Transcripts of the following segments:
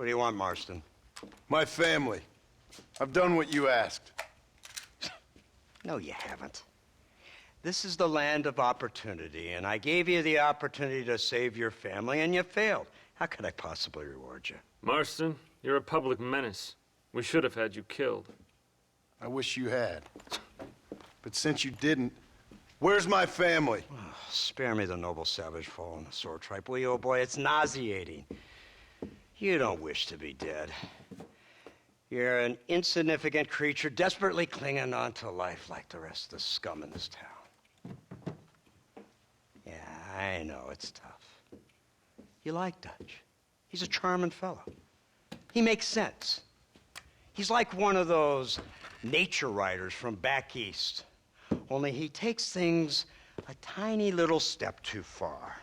What do you want, Marston? My family. I've done what you asked. No, you haven't. This is the land of opportunity, and I gave you the opportunity to save your family, and you failed. How could I possibly reward you? Marston, you're a public menace. We should have had you killed. I wish you had. But since you didn't, where's my family? Oh, spare me the noble savage fall on the sword tripe, will you, old boy? It's nauseating. You don't wish to be dead. You're an insignificant creature desperately clinging on to life like the rest of the scum in this town. Yeah, I know, it's tough. You like Dutch. He's a charming fellow. He makes sense. He's like one of those nature writers from back east. Only he takes things a tiny little step too far.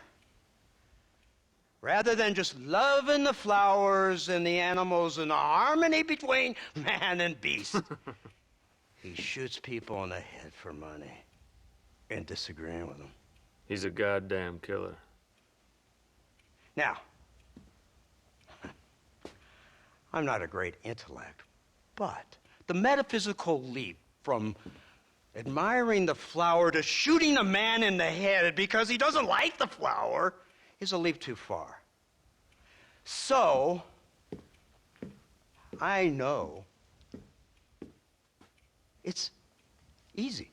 Rather than just loving the flowers and the animals and the harmony between man and beast, he shoots people in the head for money and disagreeing with them. He's a goddamn killer. Now, I'm not a great intellect, but the metaphysical leap from admiring the flower to shooting a man in the head because he doesn't like the flower is a leap too far. So, I know it's easy.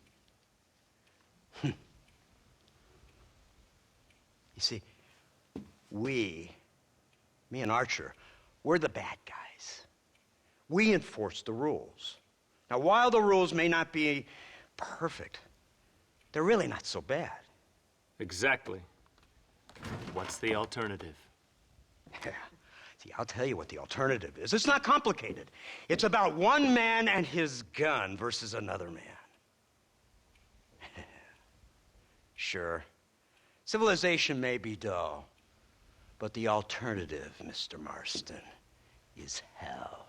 You see, me and Archer, we're the bad guys. We enforce the rules. Now, while the rules may not be perfect, they're really not so bad. Exactly. What's the alternative? Yeah. See, I'll tell you what the alternative is. It's not complicated. It's about one man and his gun versus another man. Sure, civilization may be dull, but the alternative, Mr. Marston, is hell.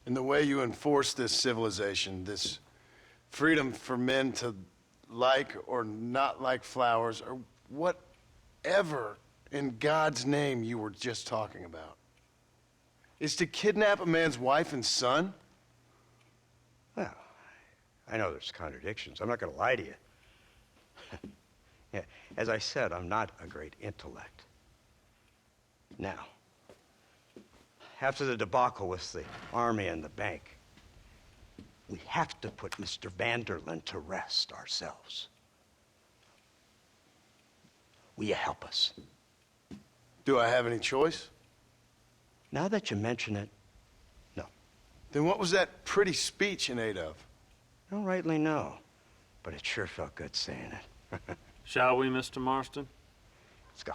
And the way you enforce this civilization, this freedom for men to like or not like flowers, or whatever in God's name you were just talking about, is to kidnap a man's wife and son? Well, I know there's contradictions. I'm not going to lie to you. Yeah, as I said, I'm not a great intellect. Now, after the debacle with the army and the bank, we have to put Mr. Vanderlyn to rest ourselves. Will you help us? Do I have any choice? Now that you mention it, no. Then what was that pretty speech in aid of? I don't rightly know, but it sure felt good saying it. Shall we, Mr. Marston? Let's go.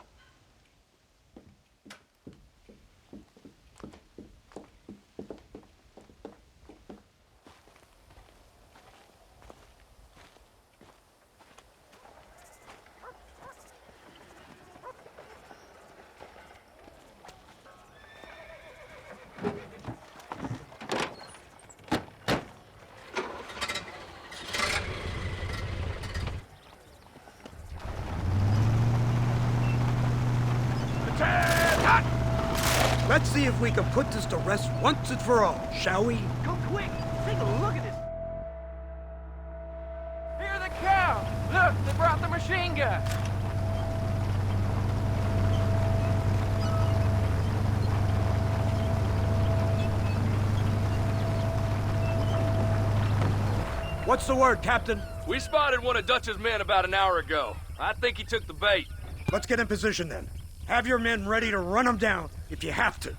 Let's see if we can put this to rest once and for all, shall we? Go quick! Take a look at this! Here they come! Look, they brought the machine gun! What's the word, Captain? We spotted one of Dutch's men about an hour ago. I think he took the bait. Let's get in position then. Have your men ready to run them down if you have to.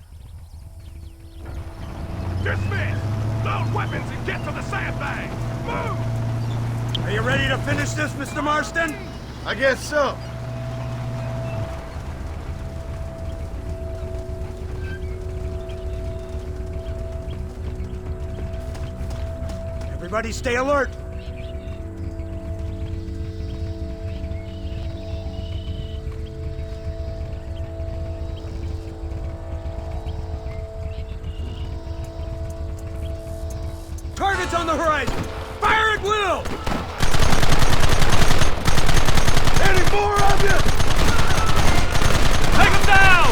Dismiss! Load weapons and get to the sandbag! Move! Are you ready to finish this, Mr. Marston? I guess so. Everybody stay alert. Targets on the horizon! Fire at will! Any more of you? Take him down!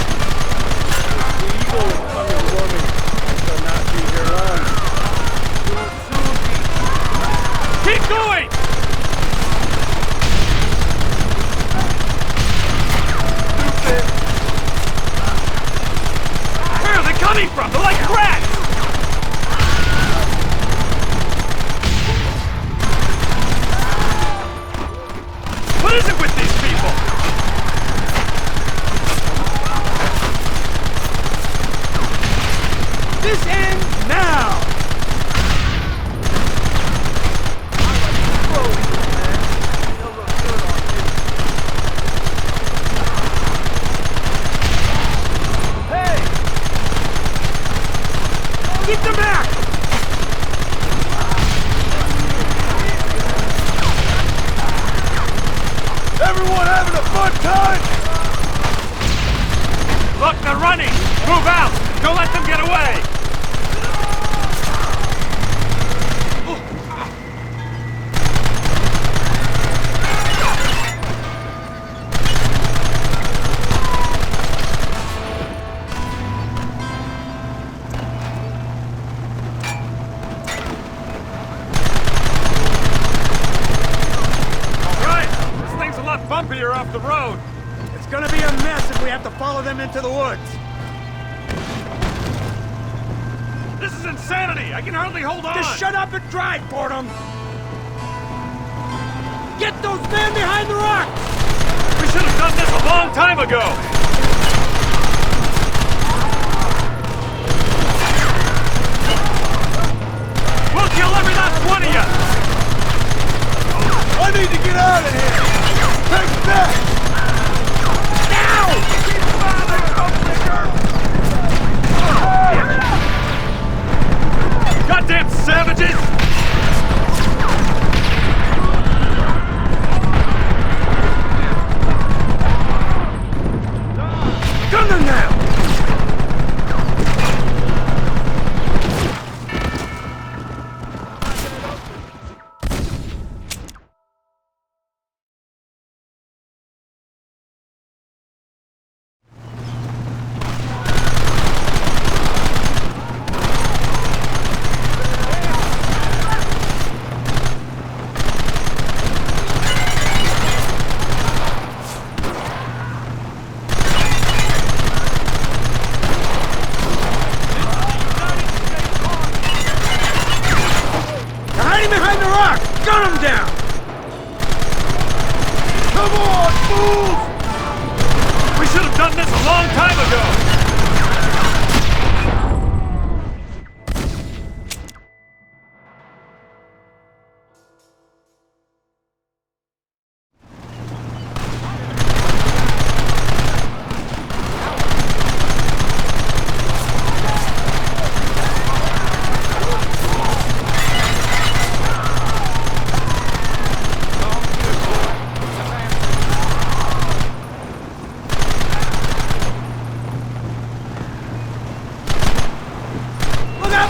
clear off the road. It's gonna be a mess if we have to follow them into the woods. This is insanity! I can hardly hold on! Just shut up and drive, Fordham! Get those men behind the rock! We should have done this a long time ago! We'll kill every last one of you! I need to get out of here! Take it back! Goddamn savages! Gun them now! Behind the rock! Gun him down! Come on, move! We should have done this a long time ago!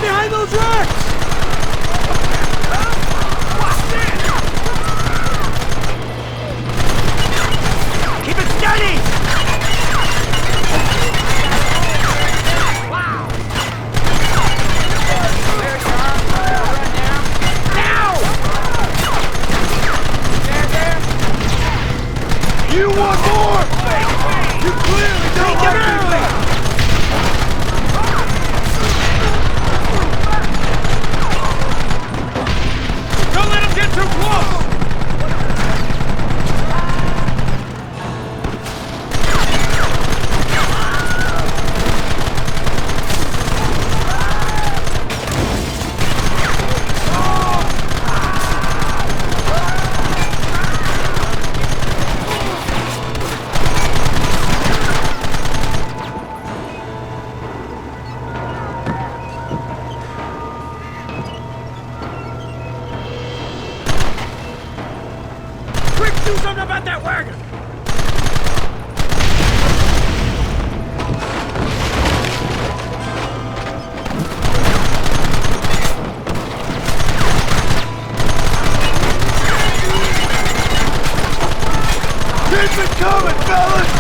Behind those rocks! Keep it steady! Wow! There you are. Run down. Now! There. You want more? You clearly don't like me! Don't let him get too close! Do something about that wagon! Keep it coming, fellas!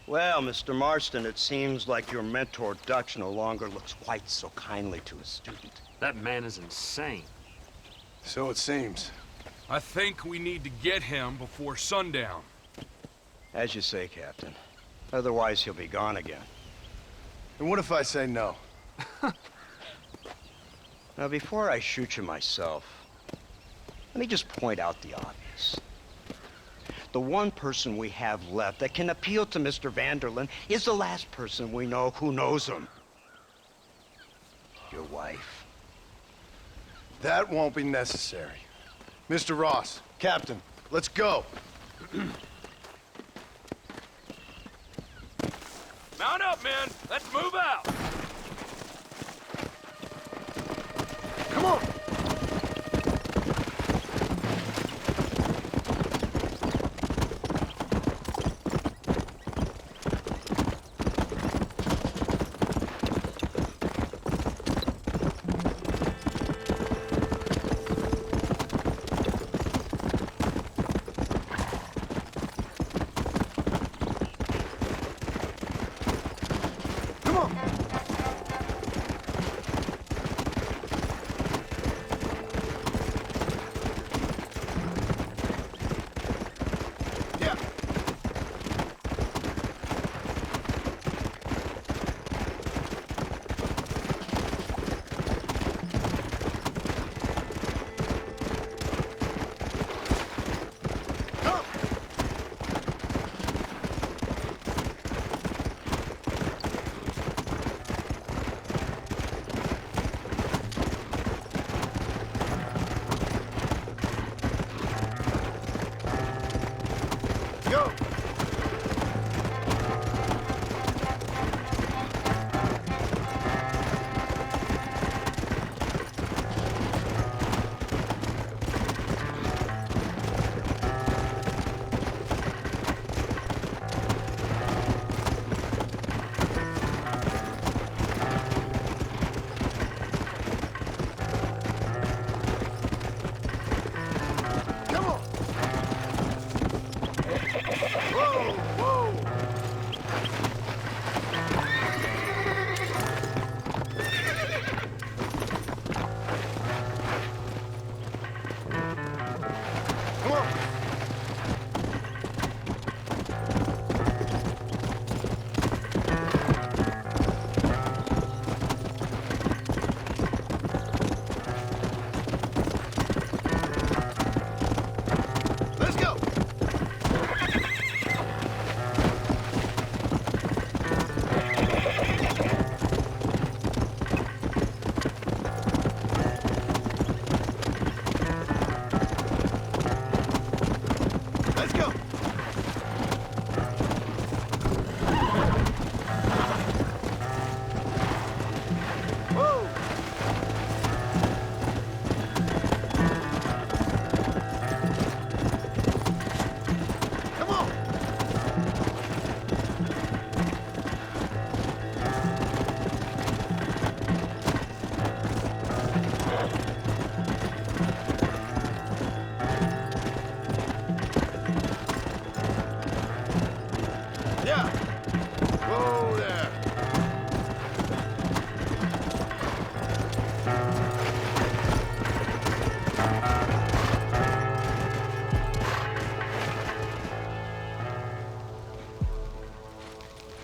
Well, Mr. Marston, it seems like your mentor Dutch no longer looks quite so kindly to his student. That man is insane. So it seems. I think we need to get him before sundown. As you say, Captain. Otherwise, he'll be gone again. And what if I say no? Now, before I shoot you myself, let me just point out the obvious. The one person we have left that can appeal to Mr. Vanderlyn is the last person we know who knows him. Your wife. That won't be necessary. Mr. Ross, Captain, let's go. Mount up, men. Let's move out. Come on.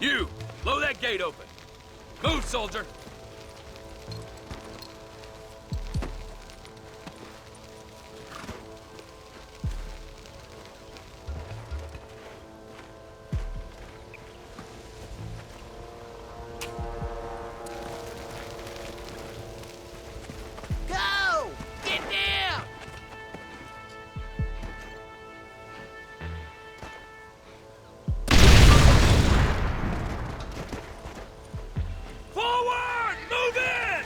You, blow that gate open. Move, soldier. Go! Get down! Forward! Move in!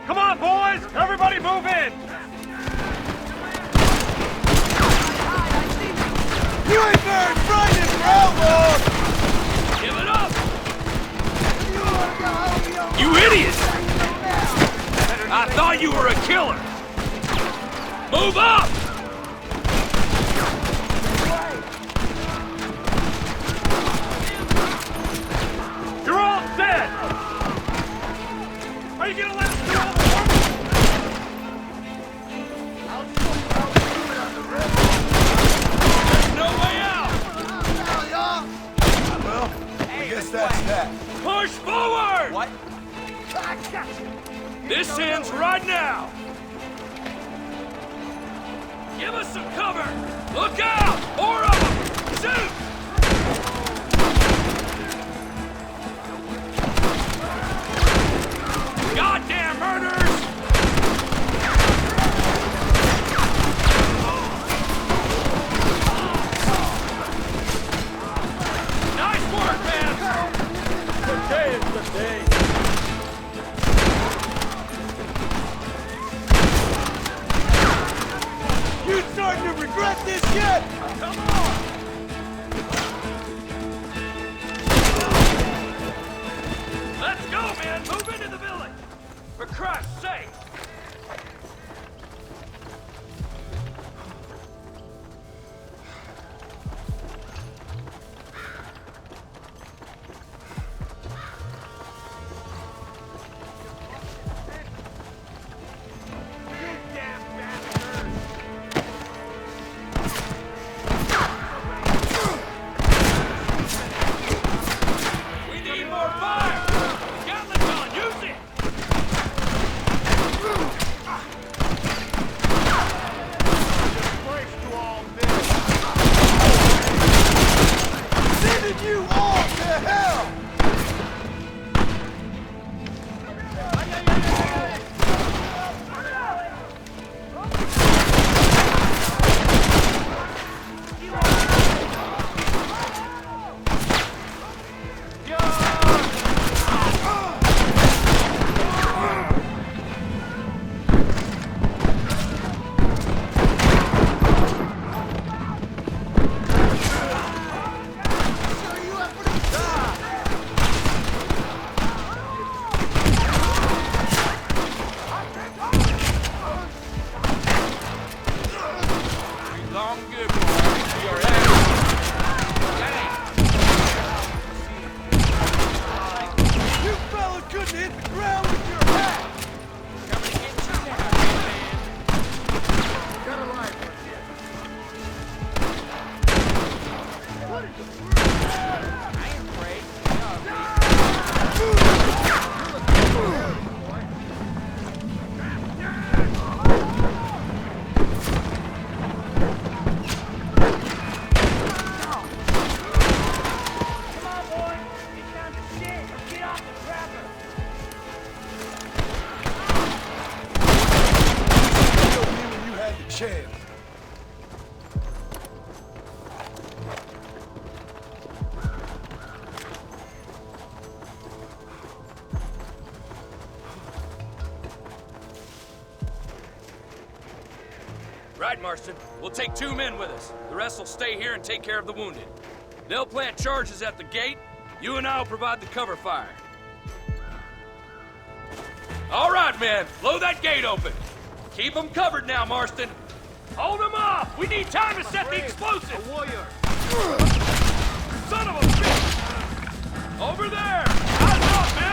Come on, boys! Everybody move in! You ain't very frightened for outlaws! Give it up! You idiot! I thought you were a killer! Move up! You're all dead! Are you gonna let us do all the work? There's no way out! Well, I guess that's that. Push forward! What? This ends right now! Give us some cover! Look out! More of them! Shoot! Goddamn murders! Nice work, man! Today is the day. You starting to regret this yet? Come on! Let's go, man! Move into the village! For Christ's sake! We need more fire! Gatling gun, use it! Sending you all to hell! Long good, boy. You're out. You fella couldn't hit the ground with your hat! I ain't afraid. Come on, boy. It's time to sit or get off the trapper. Killed me when you had the chance. Right, Marston. We'll take 2 men with us. The rest will stay here and take care of the wounded. They'll plant charges at the gate. You and I will provide the cover fire. All right, men. Blow that gate open. Keep them covered now, Marston. Hold them off. We need time to set the explosive. Son of a bitch! Over there! Eyes up, man!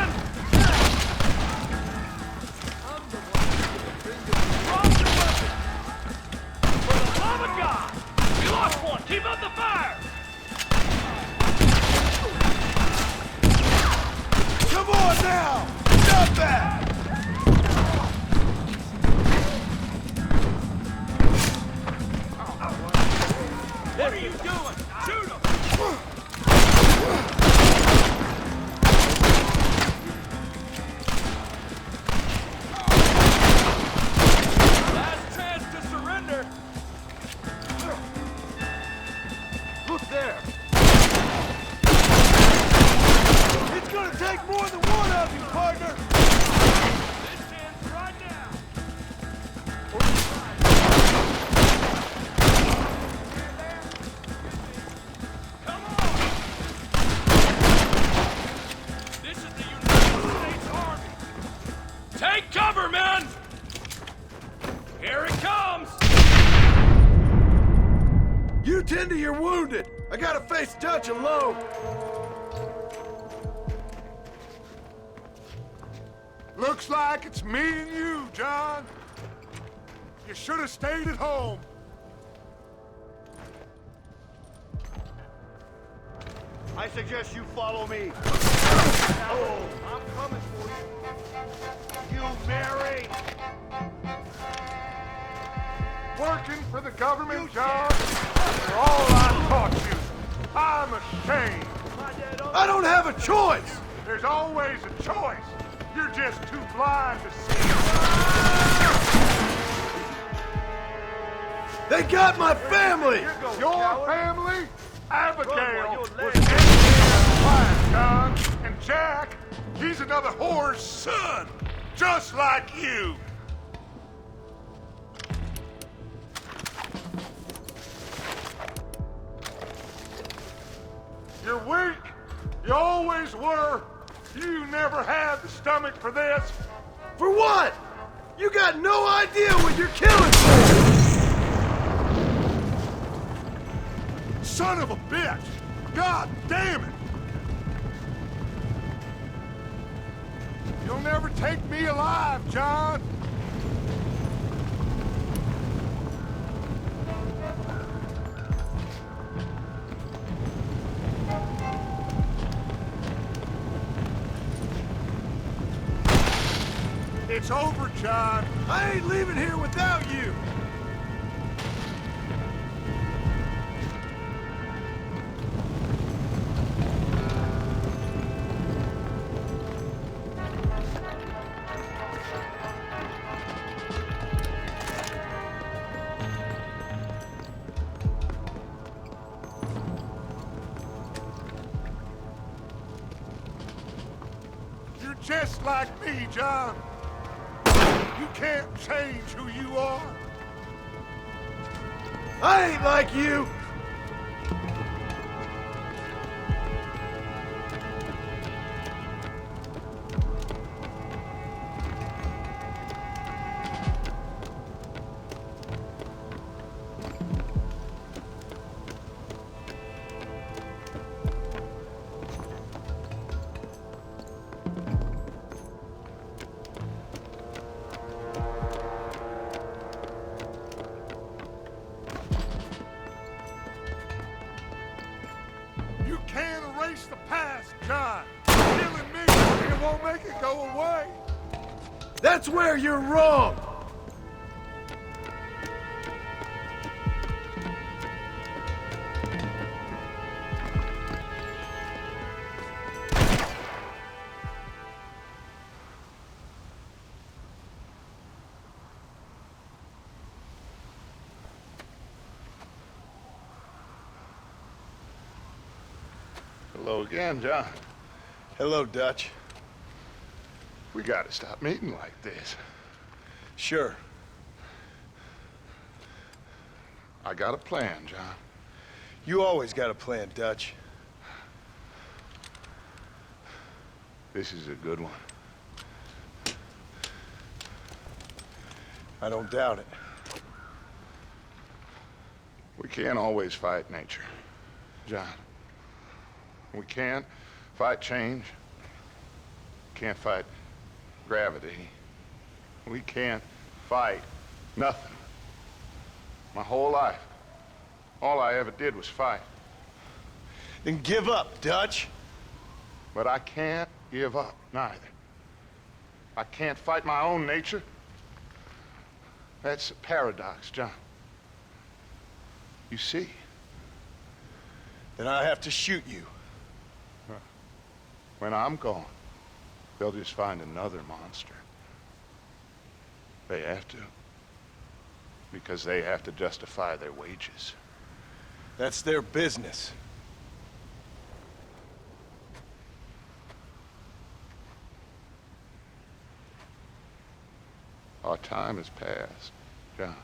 Not now! Stop that! What are you doing? Shoot him! Last chance to surrender. Look there! It's gonna take more than one of you, partner! This ends right now! Come on! This is the United States Army. Take cover, men! Here it comes! You tend to your wounded! I gotta face Dutch alone! Looks like it's me and you, John. You should have stayed at home. I suggest you follow me. Oh, I'm coming for you. You marry. Working for the government, John? For all I taught you, I'm ashamed. I don't have a choice! There's always a choice. You're just too blind to see it. They got my family! Your family? Abigail was engineer class, John. And Jack, he's another whore's son, just like you. You're weak. You always were. You never had the stomach for this. For what? You got no idea what you're killing for! Son of a bitch! God damn it! You'll never take me alive, John! It's over, John. I ain't leaving here without you! You're just like me, John. You can't change who you are. I ain't like you! You can't erase the past, John. Killing me, it won't make it go away. That's where you're wrong! Hello again, John. Hello, Dutch. We gotta stop meeting like this. Sure. I got a plan, John. You always got a plan, Dutch. This is a good one. I don't doubt it. We can't always fight nature, John. We can't fight change. Can't fight gravity. We can't fight nothing. My whole life, all I ever did was fight. Then give up, Dutch. But I can't give up, neither. I can't fight my own nature. That's a paradox, John. You see? Then I have to shoot you. When I'm gone, they'll just find another monster. They have to. Because they have to justify their wages. That's their business. Our time has passed, John.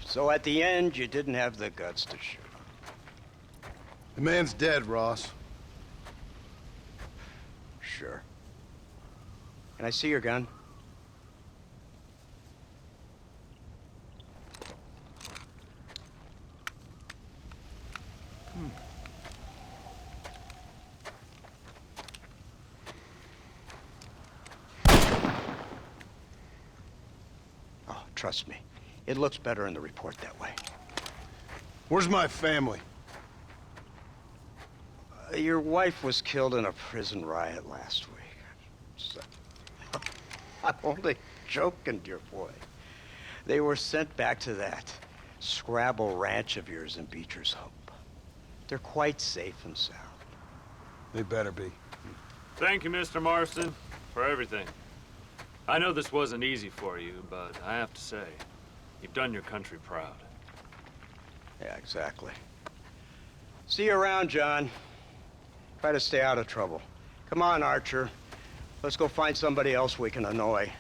So at the end, you didn't have the guts to shoot him. The man's dead, Ross. Sure. Can I see your gun? Oh, trust me. It looks better in the report that way. Where's my family? Your wife was killed in a prison riot last week. So, I'm only joking, dear boy. They were sent back to that Scrabble ranch of yours in Beecher's Hope. They're quite safe and sound. They better be. Thank you, Mr. Marston, for everything. I know this wasn't easy for you, but I have to say, you've done your country proud. Yeah, exactly. See you around, John. Try to stay out of trouble. Come on, Archer. Let's go find somebody else we can annoy.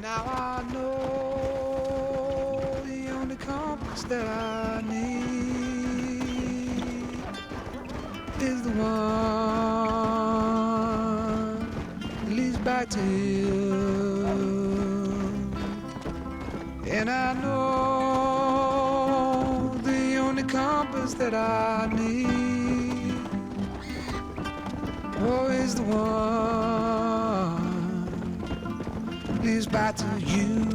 Now I know the only compass that I need is the one that leads back to you. And I know the only compass that I need, oh, is the one leads back to you.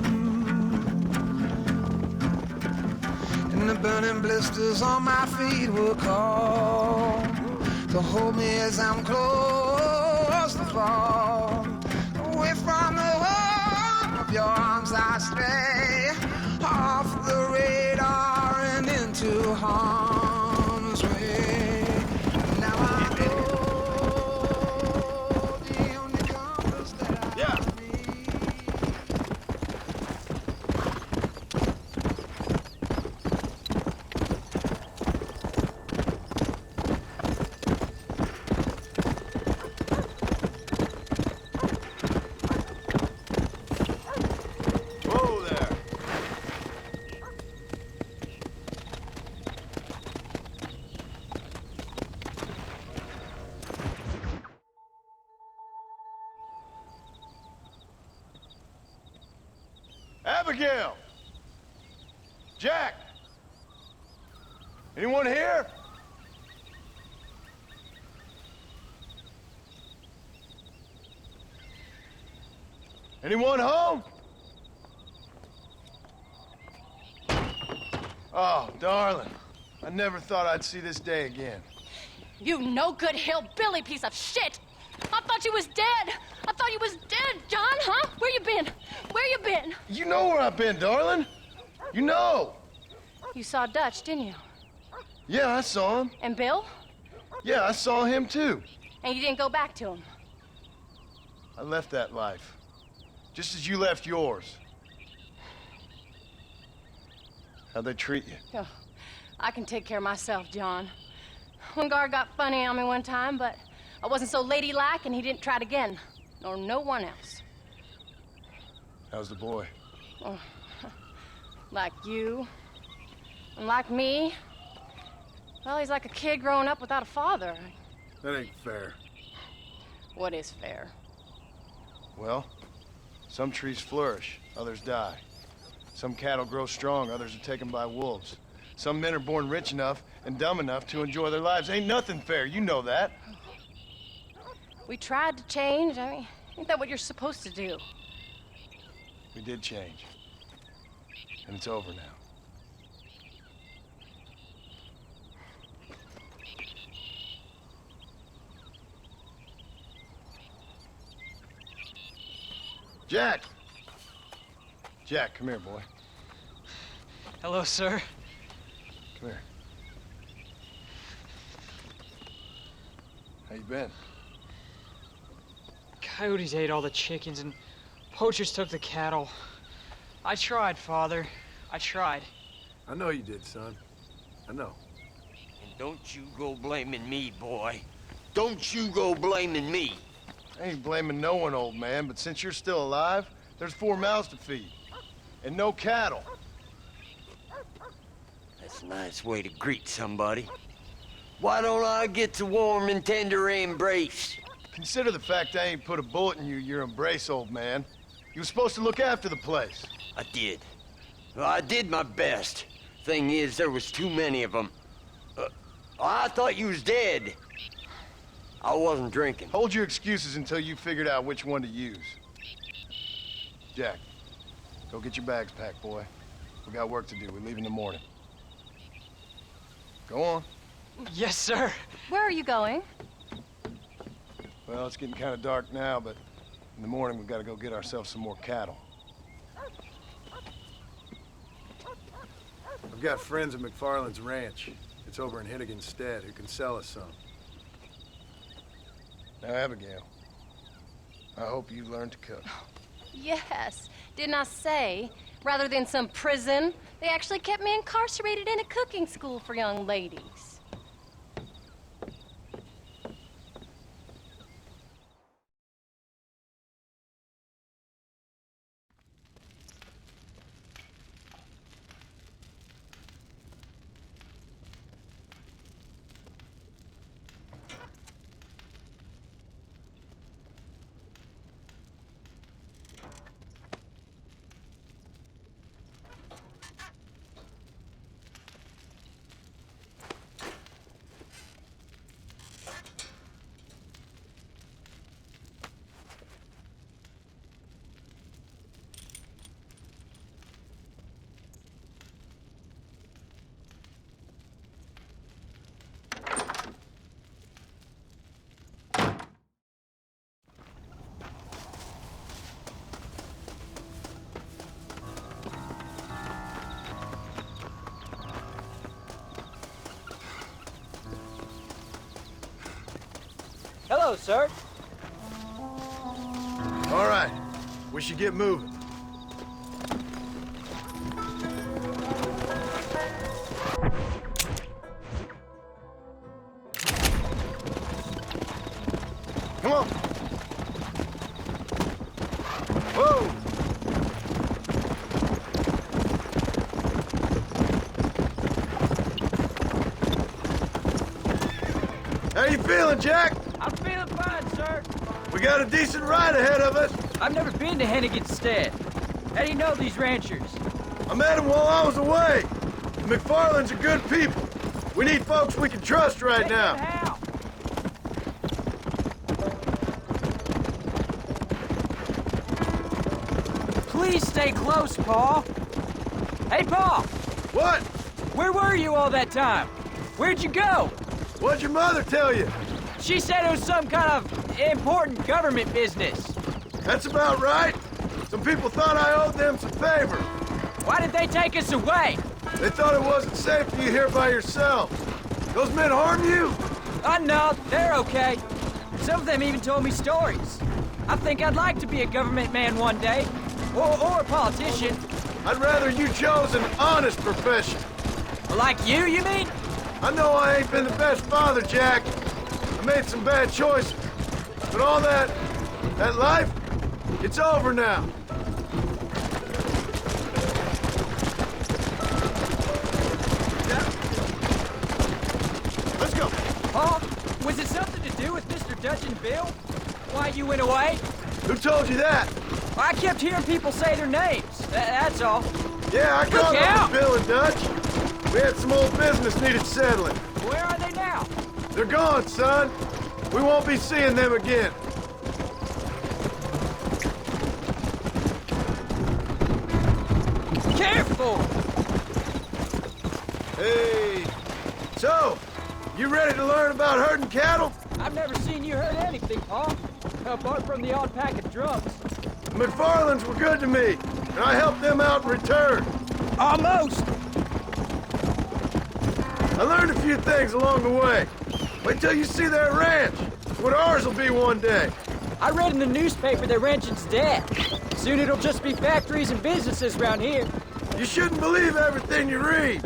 And the burning blisters on my feet will call to hold me as I'm close to fall. Away from the warmth of your arms I stray, off the radar and into harm's way. Now I know the only compass that I Whoa there. Abigail! Jack! Anyone here? Anyone home? Oh, darling. I never thought I'd see this day again. You no good hillbilly piece of shit! I thought you was dead! I thought you was dead, John, huh? Where you been? Where you been? You know where I've been, darling. You know. You saw Dutch, didn't you? Yeah, I saw him. And Bill? Yeah, I saw him too. And you didn't go back to him? I left that life. Just as you left yours. How'd they treat you? Oh, I can take care of myself, John. One guard got funny on me one time, but I wasn't so ladylike and he didn't try it again. Nor no one else. How's the boy? Oh, Like you. And like me. Well, he's like a kid growing up without a father. That ain't fair. What is fair? Well, some trees flourish, others die. Some cattle grow strong, others are taken by wolves. Some men are born rich enough and dumb enough to enjoy their lives. Ain't nothing fair, you know that. We tried to change. I mean, ain't that what you're supposed to do? We did change. And it's over now. Jack! Jack, come here, boy. Hello, sir. Come here. How you been? Coyotes ate all the chickens and poachers took the cattle. I tried, Father. I tried. I know you did, son. I know. And don't you go blaming me, boy. Don't you go blaming me. I ain't blaming no one, old man, but since you're still alive, there's 4 mouths to feed. And no cattle. That's a nice way to greet somebody. Why don't I get a warm and tender embrace? Consider the fact I ain't put a bullet in your embrace, old man. You were supposed to look after the place. I did. Well, I did my best. Thing is, there was too many of them. I thought you was dead. I wasn't drinking. Hold your excuses until you figured out which one to use. Jack, go get your bags packed, boy. We got work to do. We leave in the morning. Go on. Yes, sir. Where are you going? Well, it's getting kind of dark now, but in the morning we've got to go get ourselves some more cattle. I've got friends at McFarland's ranch. It's over in Hennigan's stead who can sell us some. Now, Abigail, I hope you learn to cook. Yes. Didn't I say, rather than some prison, they actually kept me incarcerated in a cooking school for young ladies. Hello, sir. All right, we should get moving. Come on. Whoa! How you feeling, Jack? I'm feeling fine, sir. We got a decent ride ahead of us. I've never been to Hennigan's stead. How do you know these ranchers? I met them while I was away. The McFarlands are good people. We need folks we can trust right now. How? Please stay close, Paul. Hey, Paul! What? Where were you all that time? Where'd you go? What'd your mother tell you? She said it was some kind of important government business. That's about right. Some people thought I owed them some favor. Why did they take us away? They thought it wasn't safe for you here by yourself. Those men harm you? Oh, no, they're okay. Some of them even told me stories. I think I'd like to be a government man one day. Or a politician. I'd rather you chose an honest profession. Like you mean? I know I ain't been the best father, Jack. I made some bad choices. But all that life, it's over now. Bill? Why you went away? Who told you that? I kept hearing people say their names. That's all. Yeah, I called out. up Bill and Dutch. We had some old business needed settling. Where are they now? They're gone, son. We won't be seeing them again. Careful! Hey. So, you ready to learn about herding cattle? I've never seen you hurt anything, Paul. Apart from the odd pack of drums. The McFarlands were good to me, and I helped them out in return. Almost! I learned a few things along the way. Wait till you see their ranch. It's what ours will be one day. I read in the newspaper their ranching's dead. Soon it'll just be factories and businesses around here. You shouldn't believe everything you read.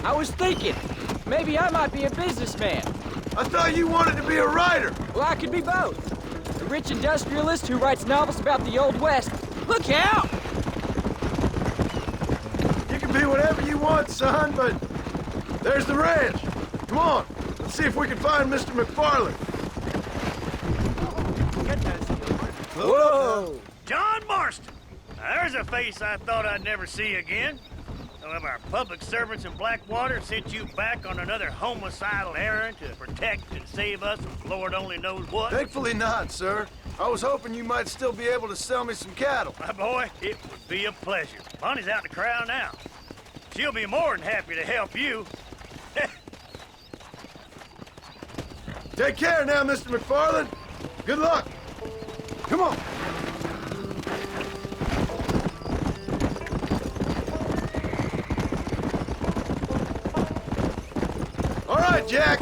I was thinking, maybe I might be a businessman. I thought you wanted to be a writer. Well, I could be both. A rich industrialist who writes novels about the Old West. Look out! You can be whatever you want, son, but there's the ranch. Come on, let's see if we can find Mr. McFarland. Whoa! John Marston! Now, there's a face I thought I'd never see again. Some of our public servants in Blackwater sent you back on another homicidal errand to protect and save us from Lord only knows what. Thankfully not, sir. I was hoping you might still be able to sell me some cattle. My boy, it would be a pleasure. Bonnie's out in the crowd now. She'll be more than happy to help you. Take care now, Mr. McFarland. Good luck. Come on. All right, Jack.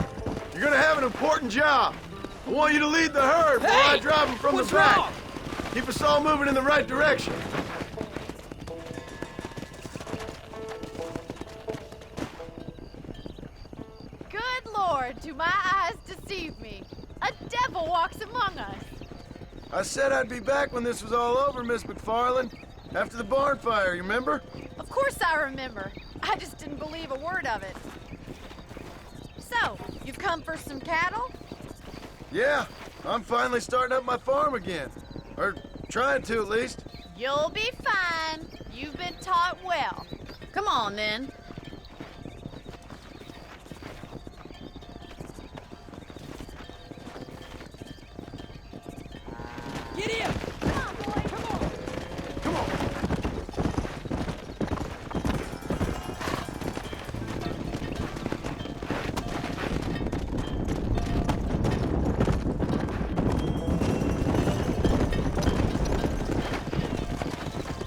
You're gonna have an important job. I want you to lead the herd while I drive them from the back. Wrong? Keep us all moving in the right direction. Good Lord, do my eyes deceive me? A devil walks among us. I said I'd be back when this was all over, Miss McFarland. After the barn fire, you remember? Of course I remember. I just didn't believe a word of it. So, you've come for some cattle? Yeah, I'm finally starting up my farm again. Or trying to, at least. You'll be fine. You've been taught well. Come on, then. Get in! Come on, boy. Come on! Come on.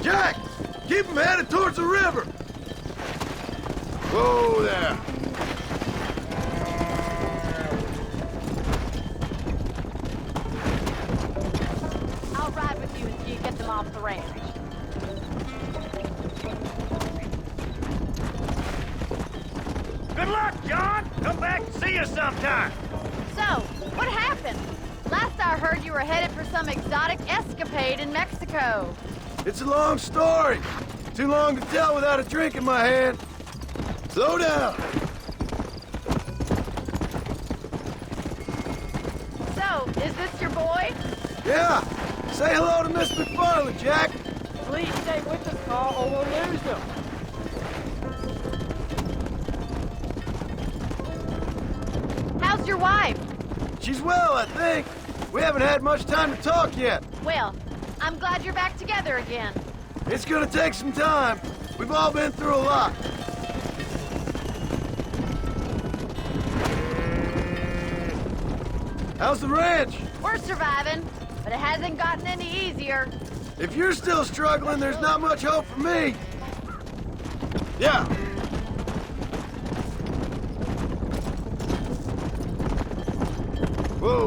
Jack, keep them headed towards the river. Whoa there. I'll ride with you until you get them off the ranch. Good luck, John. Come back and see us sometime. So, what happened? Last I heard you were headed for some exotic escapade in Mexico. It's a long story. Too long to tell without a drink in my hand. Slow down. So, is this your boy? Yeah. Say hello to Miss McFarland, Jack. Please stay with us, Paul, or we'll lose them. How's your wife? She's well, I think. We haven't had much time to talk yet. Well, I'm glad you're back together again. It's gonna take some time. We've all been through a lot. How's the ranch? We're surviving, but it hasn't gotten any easier. If you're still struggling, there's not much hope for me. Yeah. Whoa.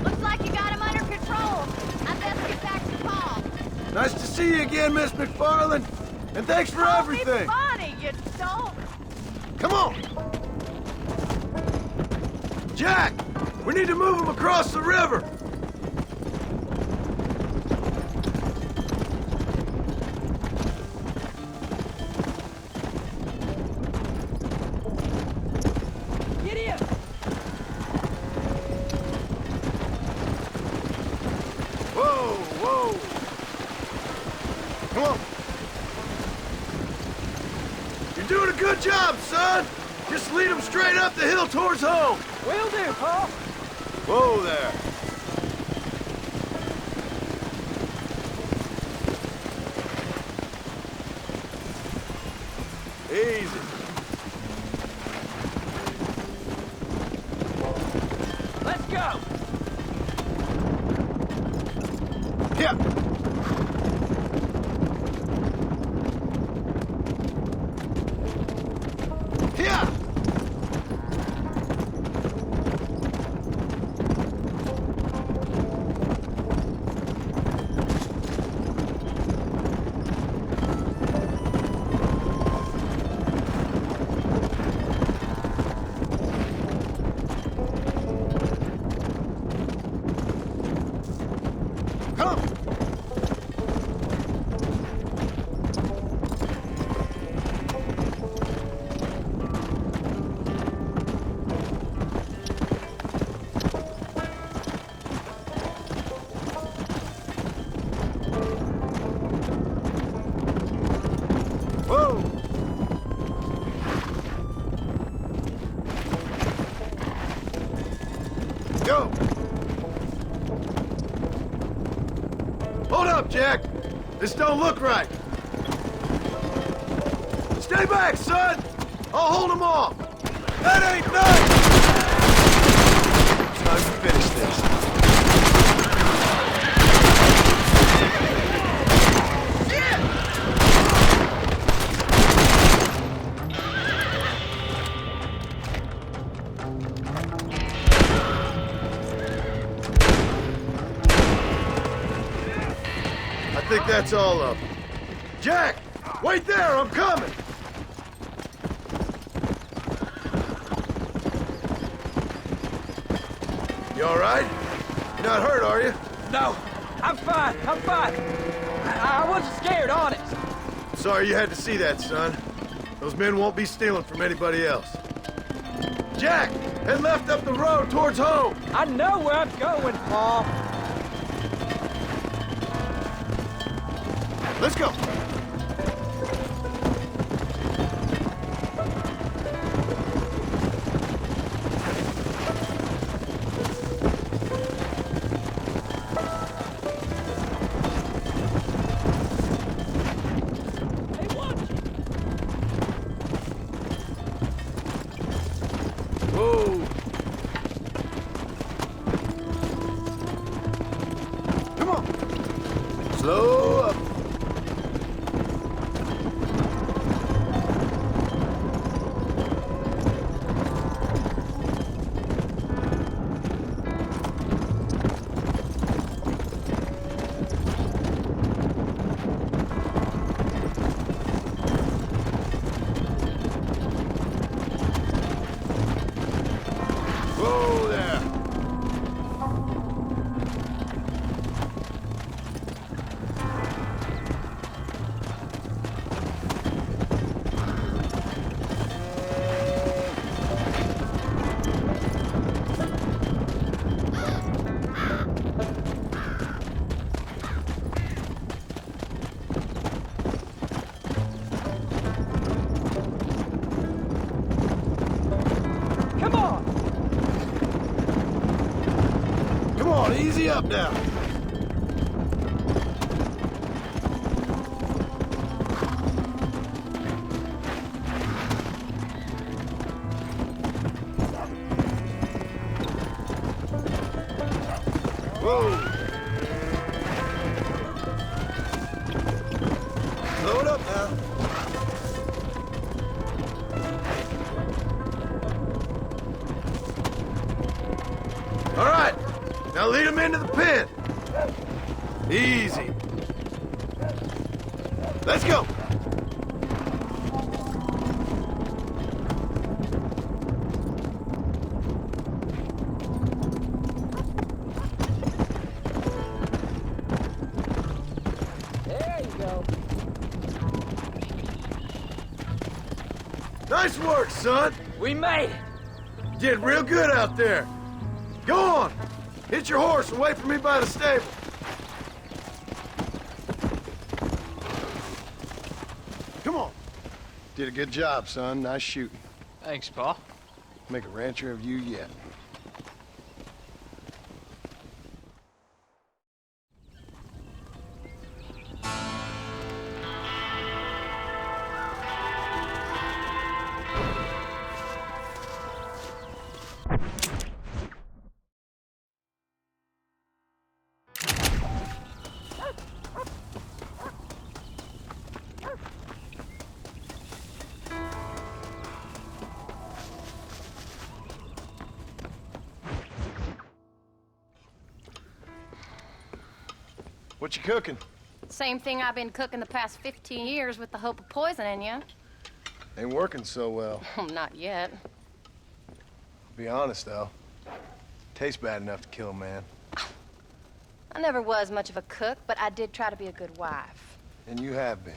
Looks like you got him under control. I best get back to Paul. Nice to see you again, Miss McFarland. And thanks for Call me everything. Bonnie, you don't. Come on. Jack, we need to move him across the river. Get in! son! Just lead them straight up the hill towards home! Will do, Paul. Whoa there. Easy. Let's go. Yeah. Yeah. Come. Whoa. Go. Hold up, Jack. This don't look right. Stay back, son. I'll hold them off. That ain't nice. Time to finish this. I think that's all of them. Jack, wait there, I'm coming. You all right? You're not hurt, are you? No, I'm fine. I'm fine. I wasn't scared, honest. Sorry you had to see that, son. Those men won't be stealing from anybody else. Jack, head left up the road towards home. I know where I'm going, Paul. Let's go. Whoa. Come on. Slow up. Whoa there. Come on. Come on, easy up now. Whoa. Slow it up now. All right, now lead them into the pen. Easy. Let's go. There you go. Nice work, son. We made it. You did real good out there. Go on. Hit your horse and wait for me by the stable. Come on. Did a good job, son. Nice shooting. Thanks, Pa. Make a rancher of you yet. What you cooking? Same thing I've been cooking the past 15 years with the hope of poisoning you. Ain't working so well. Not yet. Be honest, though. Tastes bad enough to kill a man. I never was much of a cook, but I did try to be a good wife. And you have been.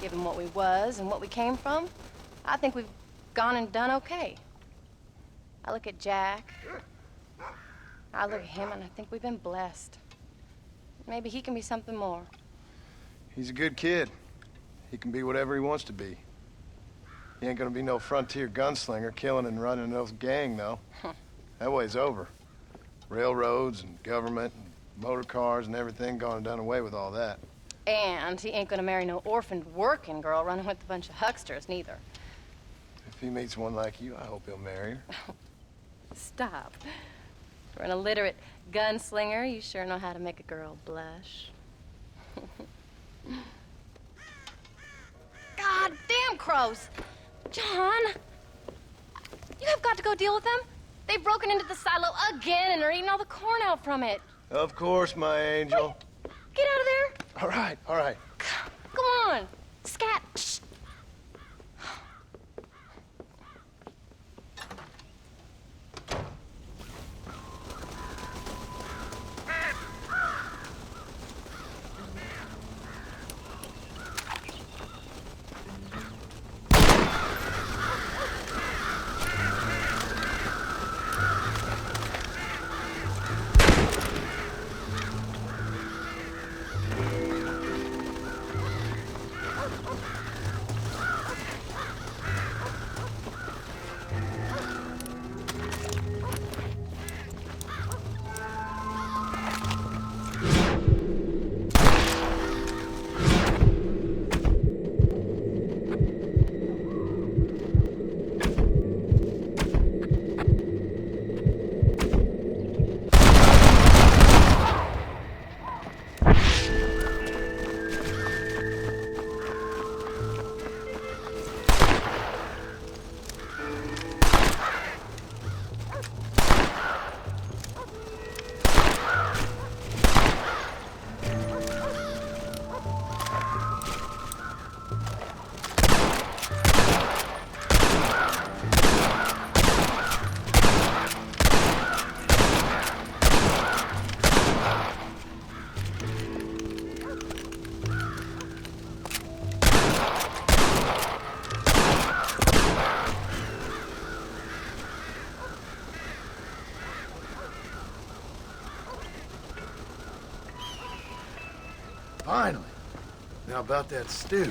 Given what we was and what we came from, I think we've gone and done okay. I look at Jack. I look at him and I think we've been blessed. Maybe he can be something more. He's a good kid. He can be whatever he wants to be. He ain't gonna be no frontier gunslinger killing and running no gang, though. That way's over. Railroads and government and motor cars and everything gone and done away with all that. And he ain't gonna marry no orphaned working girl running with a bunch of hucksters, neither. If he meets one like you, I hope he'll marry her. Stop. For an illiterate gunslinger, you sure know how to make a girl blush. God damn crows! John! You have got to go deal with them. They've broken into the silo again and are eating all the corn out from it. Of course, my angel. Wait, get out of there. All right, all right. Go on. Scat. Shh. Finally. Now about that stew.